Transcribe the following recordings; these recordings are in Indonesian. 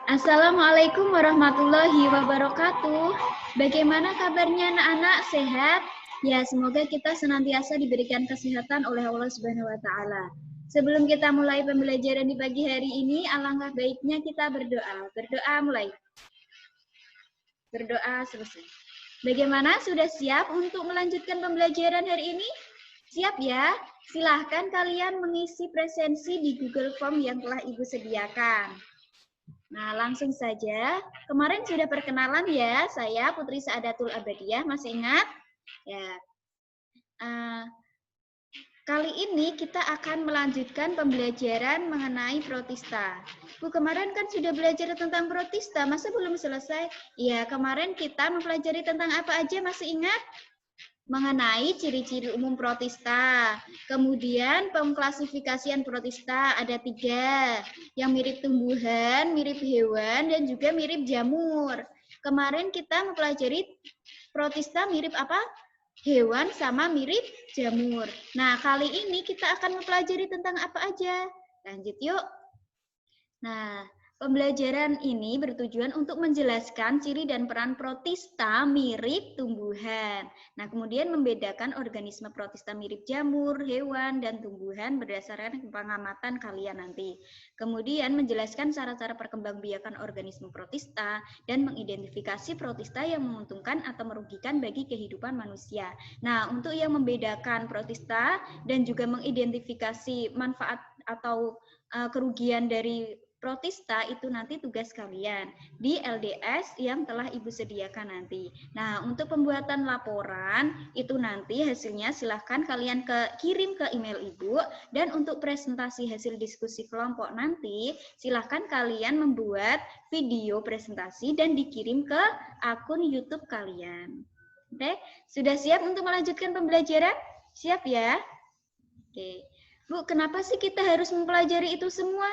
Assalamualaikum warahmatullahi wabarakatuh. Bagaimana kabarnya anak-anak? Sehat? Ya, semoga kita senantiasa diberikan kesehatan oleh Allah Subhanahu wa taala. Sebelum kita mulai pembelajaran di pagi hari ini, alangkah baiknya kita berdoa. Berdoa mulai. Berdoa selesai. Bagaimana? Sudah siap untuk melanjutkan pembelajaran hari ini? Siap ya? Silahkan kalian mengisi presensi di Google Form yang telah Ibu sediakan. Nah, langsung saja. Kemarin sudah perkenalan ya, saya Putri Saadatul Abadiah, masih ingat? Ya. Kali ini kita akan melanjutkan pembelajaran mengenai protista. Bu, kemarin kan sudah belajar tentang protista, masa belum selesai? Ya, kemarin kita mempelajari tentang apa aja, masih ingat? Mengenai ciri-ciri umum protista. Kemudian pengklasifikasian protista ada 3, yang mirip tumbuhan, mirip hewan, dan juga mirip jamur. Kemarin kita mempelajari protista mirip apa? Hewan sama mirip jamur. Nah, kali ini kita akan mempelajari tentang apa aja. Lanjut yuk. Nah, pembelajaran ini bertujuan untuk menjelaskan ciri dan peran protista mirip tumbuhan. Nah, kemudian membedakan organisme protista mirip jamur, hewan, dan tumbuhan berdasarkan pengamatan kalian nanti. Kemudian menjelaskan cara-cara perkembangbiakan organisme protista dan mengidentifikasi protista yang menguntungkan atau merugikan bagi kehidupan manusia. Nah, untuk yang membedakan protista dan juga mengidentifikasi manfaat atau kerugian dari protista itu nanti tugas kalian di LDS yang telah Ibu sediakan nanti. Nah, untuk pembuatan laporan itu nanti hasilnya silahkan kalian kirim ke email Ibu, dan untuk presentasi hasil diskusi kelompok nanti silahkan kalian membuat video presentasi dan dikirim ke akun YouTube kalian. Oke, sudah siap untuk melanjutkan pembelajaran? Siap ya? Oke. Bu, kenapa sih kita harus mempelajari itu semua?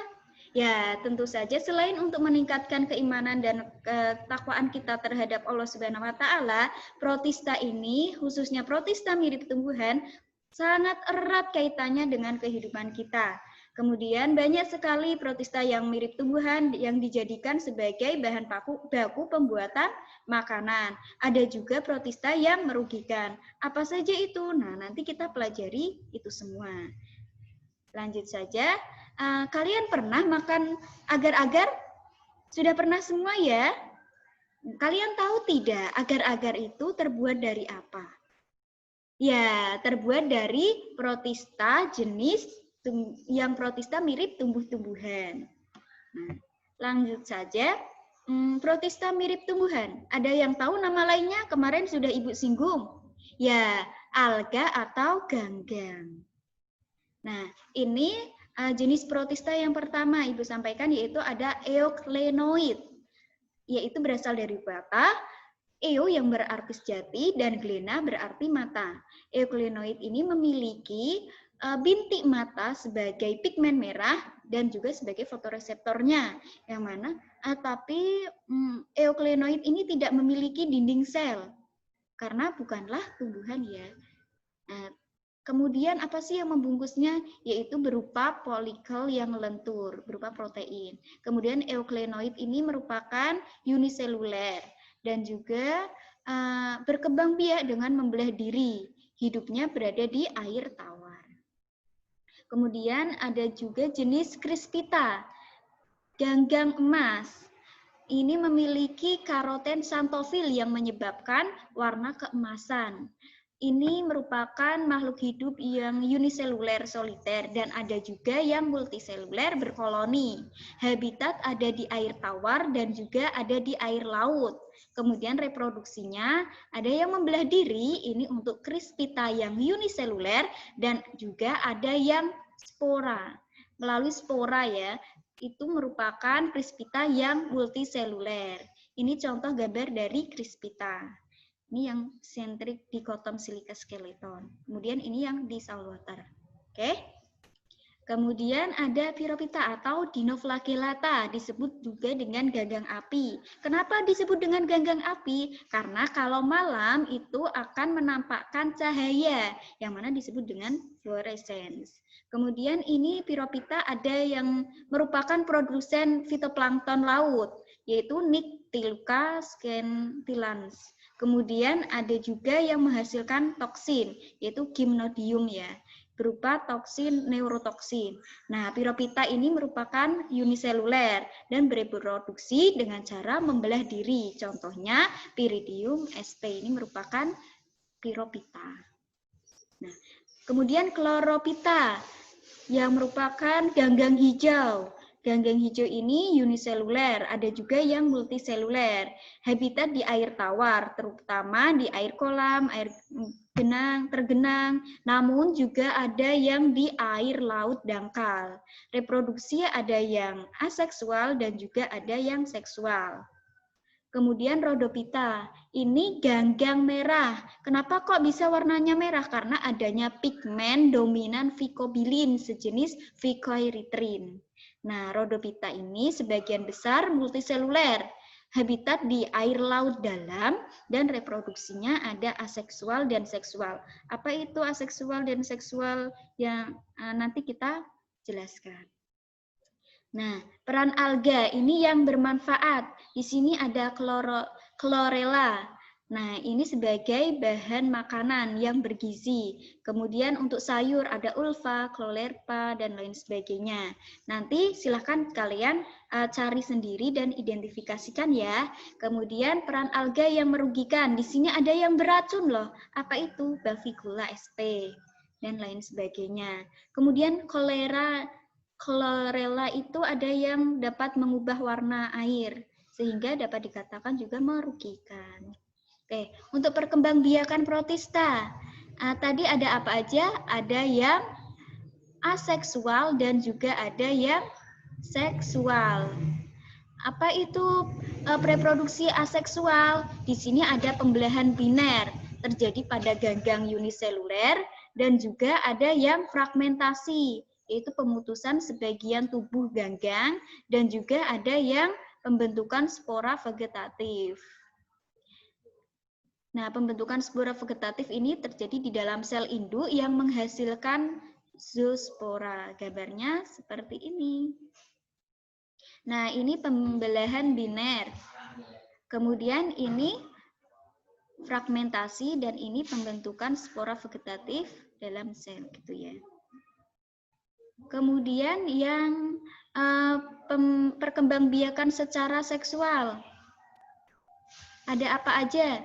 Ya, tentu saja selain untuk meningkatkan keimanan dan ketakwaan kita terhadap Allah Subhanahu wa taala, protista ini, khususnya protista mirip tumbuhan, sangat erat kaitannya dengan kehidupan kita. Kemudian banyak sekali protista yang mirip tumbuhan yang dijadikan sebagai bahan baku pembuatan makanan. Ada juga protista yang merugikan. Apa saja itu? Nah, nanti kita pelajari itu semua. Lanjut saja. Kalian pernah makan agar-agar? Sudah pernah semua ya? Kalian tahu tidak agar-agar itu terbuat dari apa? Ya, terbuat dari protista jenis yang protista mirip tumbuh-tumbuhan. Nah, lanjut saja. Protista mirip tumbuhan. Ada yang tahu nama lainnya? Kemarin sudah Ibu singgung. Ya, alga atau ganggang. Nah, ini jenis protista yang pertama Ibu sampaikan, yaitu ada euglenoid, yaitu berasal dari kata eu yang berarti sejati dan glena berarti mata. Euglenoid ini memiliki bintik mata sebagai pigmen merah dan juga sebagai fotoreseptornya, yang mana tapi euglenoid ini tidak memiliki dinding sel karena bukanlah tumbuhan ya. Kemudian apa sih yang membungkusnya? Yaitu berupa folikel yang lentur, berupa protein. Kemudian euglenoid ini merupakan uniseluler dan juga berkembang biak dengan membelah diri. Hidupnya berada di air tawar. Kemudian ada juga jenis crispita, ganggang emas. Ini memiliki karoten xanthofil yang menyebabkan warna keemasan. Ini merupakan makhluk hidup yang uniseluler soliter dan ada juga yang multiseluler berkoloni. Habitat ada di air tawar dan juga ada di air laut. Kemudian reproduksinya ada yang membelah diri, ini untuk crispita yang uniseluler, dan juga ada yang spora. Melalui spora ya, itu merupakan crispita yang multiseluler. Ini contoh gambar dari crispita. Ini yang centric dichotom silica skeleton. Kemudian ini yang di saltwater. Oke. Kemudian ada Piropita atau Dinoflagellata, disebut juga dengan ganggang api. Kenapa disebut dengan ganggang api? Karena kalau malam itu akan menampakkan cahaya, yang mana disebut dengan fluorescence. Kemudian ini Piropita ada yang merupakan produsen fitoplankton laut, yaitu Nyctiluca scintillans. Kemudian ada juga yang menghasilkan toksin, yaitu Gymnodium ya, berupa toksin neurotoksin. Nah, Piropita ini merupakan uniseluler dan bereproduksi dengan cara membelah diri. Contohnya, Pyridium sp ini merupakan Piropita. Nah, kemudian Chlorophyta yang merupakan ganggang hijau. Ganggang hijau ini uniseluler, ada juga yang multiseluler. Habitat di air tawar, terutama di air kolam, air tergenang, namun juga ada yang di air laut dangkal. Reproduksi ada yang aseksual dan juga ada yang seksual. Kemudian Rhodophyta, ini ganggang merah. Kenapa kok bisa warnanya merah? Karena adanya pigmen dominan vicobilin sejenis vicoerythrin. Nah, Rhodophyta ini sebagian besar multiseluler, habitat di air laut dalam, dan reproduksinya ada aseksual dan seksual. Apa itu aseksual dan seksual yang nanti kita jelaskan. Nah, peran alga ini yang bermanfaat. Di sini ada chlorella. Nah, ini sebagai bahan makanan yang bergizi. Kemudian untuk sayur ada ulva, clolerpa, dan lain sebagainya. Nanti silahkan kalian cari sendiri dan identifikasikan ya. Kemudian peran alga yang merugikan. Di sini ada yang beracun loh. Apa itu? Bavicula sp dan lain sebagainya. Kemudian Chlorella itu ada yang dapat mengubah warna air, sehingga dapat dikatakan juga merugikan. Oke, untuk perkembangbiakan protista, tadi ada apa aja? Ada yang aseksual dan juga ada yang seksual. Apa itu reproduksi aseksual? Di sini ada pembelahan biner, terjadi pada ganggang uniseluler, dan juga ada yang fragmentasi, yaitu pemutusan sebagian tubuh ganggang, dan juga ada yang pembentukan spora vegetatif. Nah, pembentukan spora vegetatif ini terjadi di dalam sel induk yang menghasilkan zoospora. Gambarnya seperti ini. Nah, ini pembelahan biner. Kemudian ini fragmentasi dan ini pembentukan spora vegetatif dalam sel gitu ya. Kemudian yang perkembangbiakan secara seksual. Ada apa aja?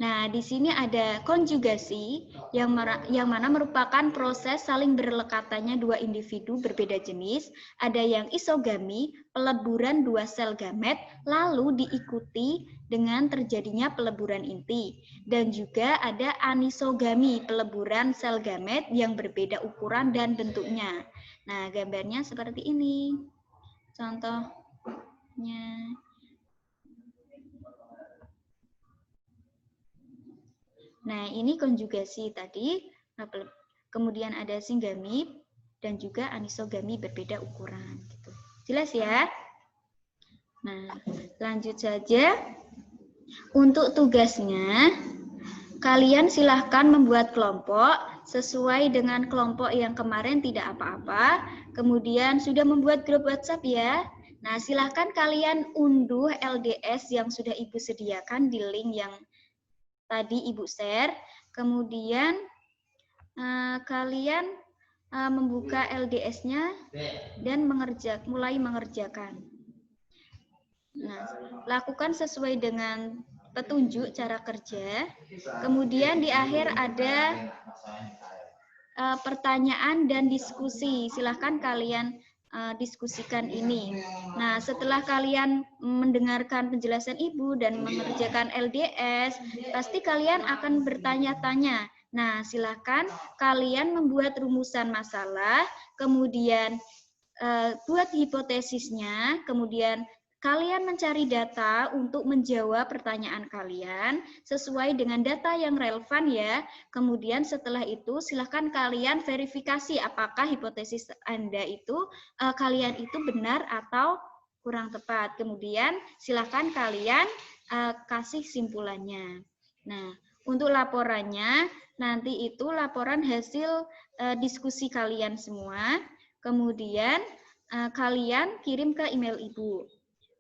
Nah, di sini ada konjugasi yang mana merupakan proses saling berlekatannya dua individu berbeda jenis. Ada yang isogami, peleburan dua sel gamet, lalu diikuti dengan terjadinya peleburan inti. Dan juga ada anisogami, peleburan sel gamet yang berbeda ukuran dan bentuknya. Nah, gambarnya seperti ini. Contohnya. Nah, ini konjugasi tadi, kemudian ada singgami dan juga anisogami berbeda ukuran. Gitu. Jelas ya? Nah, lanjut saja. Untuk tugasnya, kalian silahkan membuat kelompok sesuai dengan kelompok yang kemarin tidak apa-apa. Kemudian sudah membuat grup WhatsApp ya. Nah, silahkan kalian unduh LDS yang sudah Ibu sediakan di link yang tadi Ibu share, kemudian kalian membuka LDS-nya dan mulai mengerjakan. Nah, lakukan sesuai dengan petunjuk cara kerja. Kemudian di akhir ada pertanyaan dan diskusi. Silahkan kalian diskusikan ini. Nah, setelah kalian mendengarkan penjelasan Ibu dan mengerjakan LDS, pasti kalian akan bertanya-tanya. Nah, silakan kalian membuat rumusan masalah, kemudian buat hipotesisnya, kemudian Kalian mencari data untuk menjawab pertanyaan kalian sesuai dengan data yang relevan ya. Kemudian setelah itu silahkan kalian verifikasi apakah hipotesis Anda itu kalian itu benar atau kurang tepat. Kemudian silahkan kalian kasih simpulannya. Nah, untuk laporannya nanti itu laporan hasil diskusi kalian semua. Kemudian kalian kirim ke email Ibu.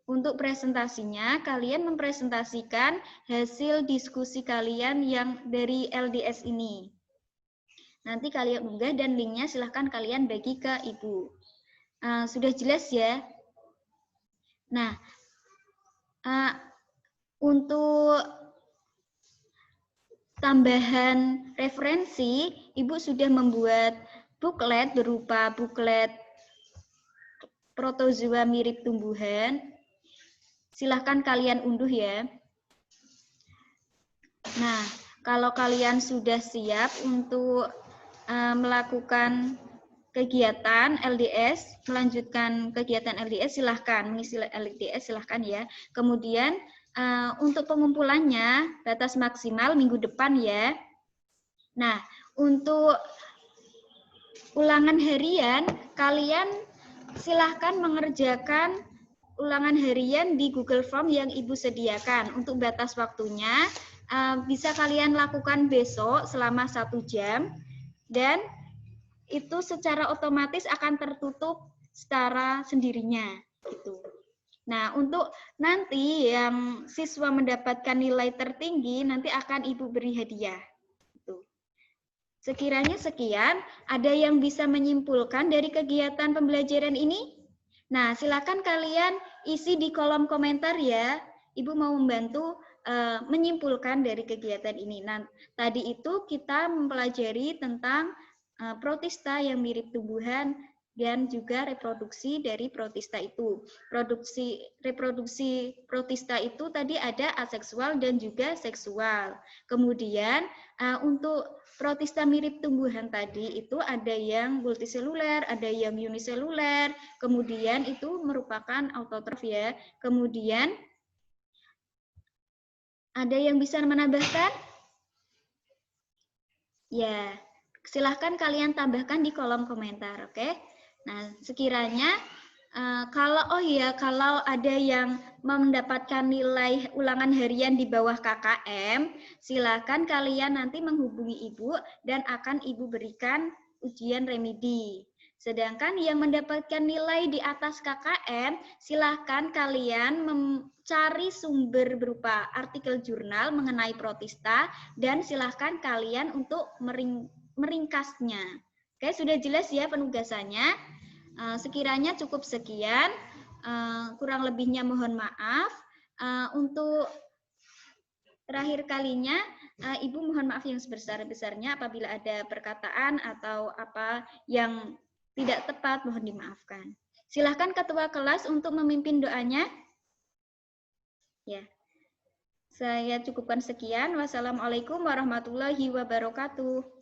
Untuk presentasinya, kalian mempresentasikan hasil diskusi kalian yang dari LDS ini. Nanti kalian unggah dan linknya silahkan kalian bagi ke Ibu. Sudah jelas ya? Nah, untuk tambahan referensi, Ibu sudah membuat booklet berupa booklet protozoa mirip tumbuhan. Silahkan kalian unduh ya. Nah, kalau kalian sudah siap untuk melakukan kegiatan LDS, melanjutkan kegiatan LDS, silahkan mengisi LDS, silahkan ya. Kemudian untuk pengumpulannya batas maksimal minggu depan ya. Nah, untuk ulangan harian, kalian silahkan mengerjakan ulangan harian di Google Form yang Ibu sediakan. Untuk batas waktunya bisa kalian lakukan besok selama 1 jam dan itu secara otomatis akan tertutup secara sendirinya. Gitu. Nah, untuk nanti yang siswa mendapatkan nilai tertinggi nanti akan Ibu beri hadiah. Gitu. Sekiranya sekian, ada yang bisa menyimpulkan dari kegiatan pembelajaran ini? Nah, silakan kalian isi di kolom komentar ya. Ibu mau membantu menyimpulkan dari kegiatan ini. Nah, tadi itu kita mempelajari tentang protista yang mirip tumbuhan dan juga reproduksi dari protista itu. Reproduksi protista itu tadi ada aseksual dan juga seksual. Kemudian untuk protista mirip tumbuhan tadi itu ada yang multiseluler, ada yang uniseluler, kemudian itu merupakan autotrof ya. Kemudian ada yang bisa menambahkan? Ya, silahkan kalian tambahkan di kolom komentar, oke? Nah, sekiranya kalau ada yang mendapatkan nilai ulangan harian di bawah KKM, silakan kalian nanti menghubungi Ibu dan akan Ibu berikan ujian remedi. Sedangkan yang mendapatkan nilai di atas KKM, silahkan kalian mencari sumber berupa artikel jurnal mengenai protista dan silahkan kalian untuk meringkasnya. Oke, sudah jelas ya penugasannya? Sekiranya cukup sekian, kurang lebihnya mohon maaf. Untuk terakhir kalinya, Ibu mohon maaf yang sebesar-besarnya apabila ada perkataan atau apa yang tidak tepat, mohon dimaafkan. Silahkan ketua kelas untuk memimpin doanya. Ya, saya cukupkan sekian. Wassalamualaikum warahmatullahi wabarakatuh.